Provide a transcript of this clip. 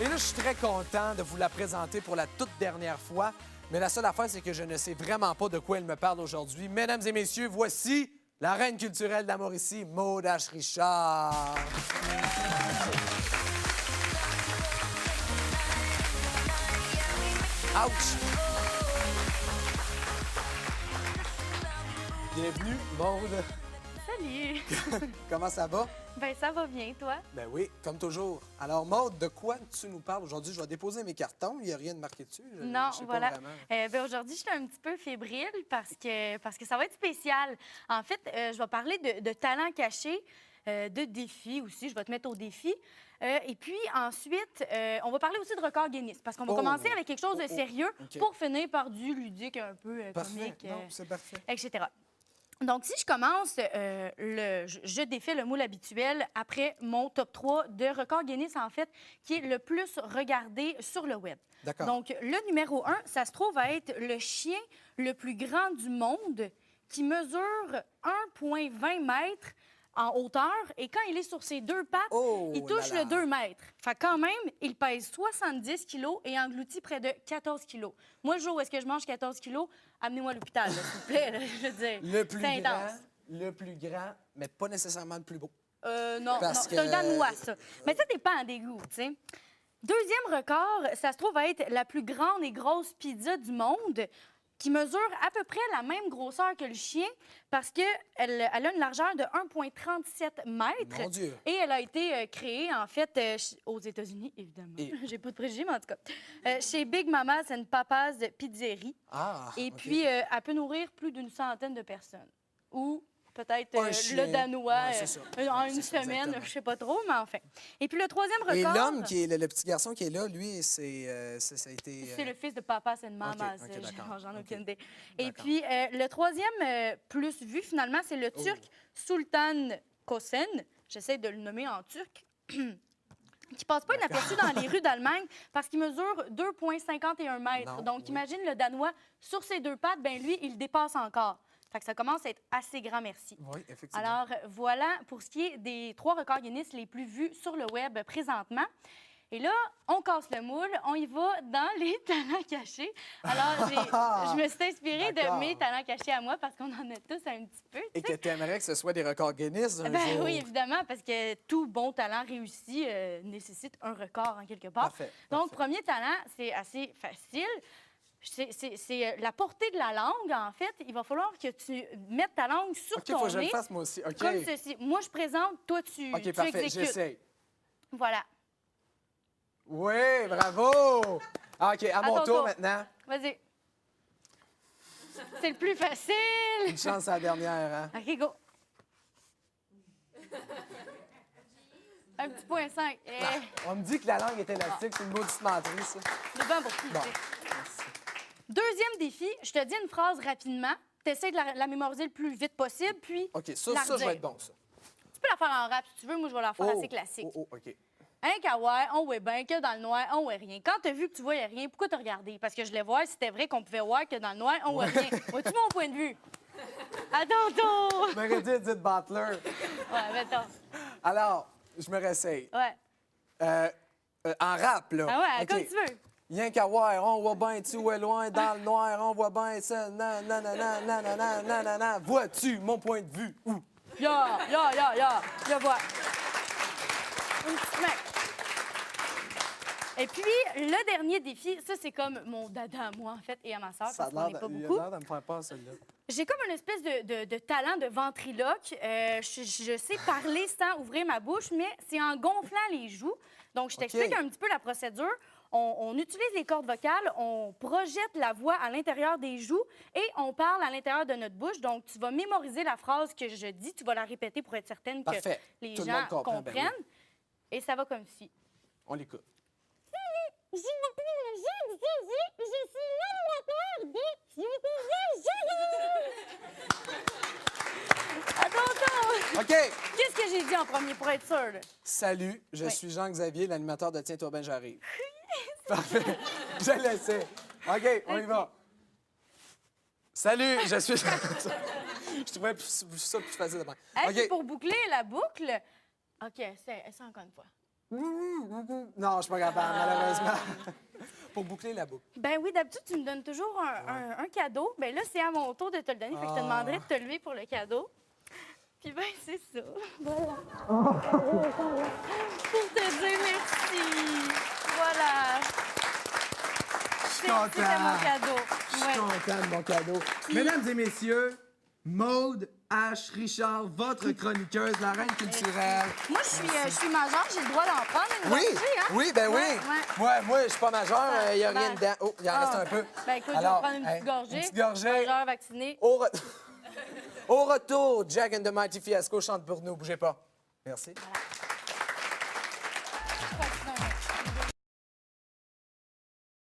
Et là, je suis très content de vous la présenter pour la toute dernière fois. Mais la seule affaire, c'est que je ne sais vraiment pas de quoi elle me parle aujourd'hui. Mesdames et messieurs, voici la reine culturelle de la Mauricie, Maude H. Richard. Ouch! Bienvenue, Maude. Salut! Comment ça va? Ben ça va bien, toi? Ben oui, comme toujours. Alors, Maude, de quoi tu nous parles aujourd'hui? Je vais déposer mes cartons. Il n'y a rien de marqué dessus. Non, je sais voilà. Pas vraiment. Ben aujourd'hui, je suis un petit peu fébrile parce que ça va être spécial. En fait, je vais parler de talents cachés, de défis aussi. Je vais te mettre au défi. Et puis ensuite, on va parler aussi de record Guinness parce qu'on va commencer avec quelque chose de sérieux pour finir par du ludique un peu comique, Non, c'est parfait. etc. Donc, si je commence, je défais le moule habituel après mon top 3 de record Guinness, en fait, qui est le plus regardé sur le web. D'accord. Donc, le numéro 1, ça se trouve à être le chien le plus grand du monde qui mesure 1,20 mètres en hauteur. Et quand il est sur ses deux pattes, il touche le 2 mètres. Fait quand même, il pèse 70 kilos et engloutit près de 14 kilos. Moi, le jour où est-ce que je mange 14 kilos, amenez-moi à l'hôpital, s'il vous plaît. Là, je veux dire, Le plus grand, mais pas nécessairement le plus beau. Non, c'est un Danois, ça. Mais ça dépend des goûts, tu sais. Deuxième record, ça se trouve à être la plus grande et grosse pizza du monde, qui mesure à peu près la même grosseur que le chien parce qu'elle a une largeur de 1,37 mètres. Mon Dieu! Et elle a été créée, en fait, aux États-Unis, évidemment. J'ai pas de préjugés, mais en tout cas. Chez Big Mama's and Papa's Pizzeria. Et puis, elle peut nourrir plus d'une centaine de personnes. Ou peut-être le Danois en une semaine, je sais pas trop, mais enfin. Et puis le troisième record... Et l'homme, qui est le petit garçon qui est là, lui, ça a été... C'est le fils de Papa's and Mama's. J'en ai aucune idée. Et puis le troisième plus vu, finalement, c'est le Turc Sultan Kösen. J'essaie de le nommer en turc. Qui passe pas inaperçu dans les rues d'Allemagne parce qu'il mesure 2,51 mètres. Donc, imagine le Danois sur ses deux pattes, ben lui, il dépasse encore. Fait que ça commence à être assez grand merci. Oui, effectivement. Alors, voilà pour ce qui est des 3 records Guinness les plus vus sur le web présentement. Et là, on casse le moule, on y va dans les talents cachés. Alors, je me suis inspirée de mes talents cachés à moi parce qu'on en a tous un petit peu. Et que tu aimerais que ce soit des records Guinness un jour. Oui, évidemment, parce que tout bon talent réussi nécessite un record en quelque part. Parfait. Donc, premier talent, c'est assez facile. C'est la portée de la langue, en fait. Il va falloir que tu mettes ta langue sur ton nez. OK, faut que je le fasse, moi aussi. OK. Comme ceci. Moi, je présente, toi, tu parfait, exécutes. j'essaie. Voilà. Oui, bravo! OK, à mon tour maintenant. Vas-y. C'est le plus facile. Une chance à la dernière, hein? OK, go. Un petit point 5. On me dit que la langue est élastique, c'est une maudite menterie, ça. C'est bon pour qui, Bon. Deuxième défi, je te dis une phrase rapidement. Tu essaies de la mémoriser le plus vite possible, puis OK, ça je vais être bon, ça. Tu peux la faire en rap si tu veux. Moi, je vais la faire assez classique. OK. Un kawaii, on voit bien que dans le noir, on voit rien. Quand tu as vu que tu voyais rien, pourquoi tu as regardé? Parce que je voulais voir si c'était vrai qu'on pouvait voir que dans le noir, on voit rien. Vois-tu mon point de vue? À ton tour! Je m'aurais dit Edith Butler. Ouais, mettons. Alors, je me réessaye. Ouais. En rap, là. Ah ouais, OK. comme tu veux. Rien qu'à voir, on voit bien, tu es loin, dans le noir, on voit bien ça, nanana. Vois-tu mon point de vue? Où? Ya! Je vois. Une petite main. Et puis, le dernier défi, ça, c'est comme mon dada à moi, en fait, et à ma sœur, parce qu'on n'est pas beaucoup. Il a l'air de me faire peur, celui-là. J'ai comme une espèce de talent de ventriloque. Je sais parler sans ouvrir ma bouche, mais c'est en gonflant les joues. Donc, je t'explique un petit peu la procédure. On utilise les cordes vocales, on projette la voix à l'intérieur des joues et on parle à l'intérieur de notre bouche. Donc, tu vas mémoriser la phrase que je dis, tu vas la répéter pour être certaine que les gens comprennent. Et ça va comme ci. On l'écoute. Je m'appelle je suis l'animateur des Attends. OK. Qu'est-ce que j'ai dit en premier pour être sûre? Salut, je suis Jean-Xavier, l'animateur de Tiens-toi ben, j'arrive. Parfait. Je l'essaie. OK, on y va. Salut, je suis... Je trouvais ça plus facile de prendre. Pour boucler la boucle... OK, c'est encore une fois. Non, je suis pas capable, malheureusement. Pour boucler la boucle. Ben oui, d'habitude, tu me donnes toujours un cadeau. Ben là, c'est à mon tour de te le donner. Fait que je te demanderai de te lever pour le cadeau. Puis ben, c'est ça. Voilà. Pour te dire merci. Voilà. C'était mon cadeau. Je suis content de mon cadeau. Mesdames et messieurs, Maude H. Richard, votre chroniqueuse, la reine culturelle. Moi, je suis majeure, j'ai le droit d'en prendre une gorgée, hein? Oui, ben oui. Ouais. Ouais, moi, je suis pas majeur, il n'y a rien Ben, dedans. Oh, il en reste un peu. Ben écoute, Alors, je vais prendre une petite gorgée. Une petite gorgée. Majeur, vacciné. Au retour, Jack and the Mighty Fiasco chante pour nous. Bougez pas. Merci. Voilà.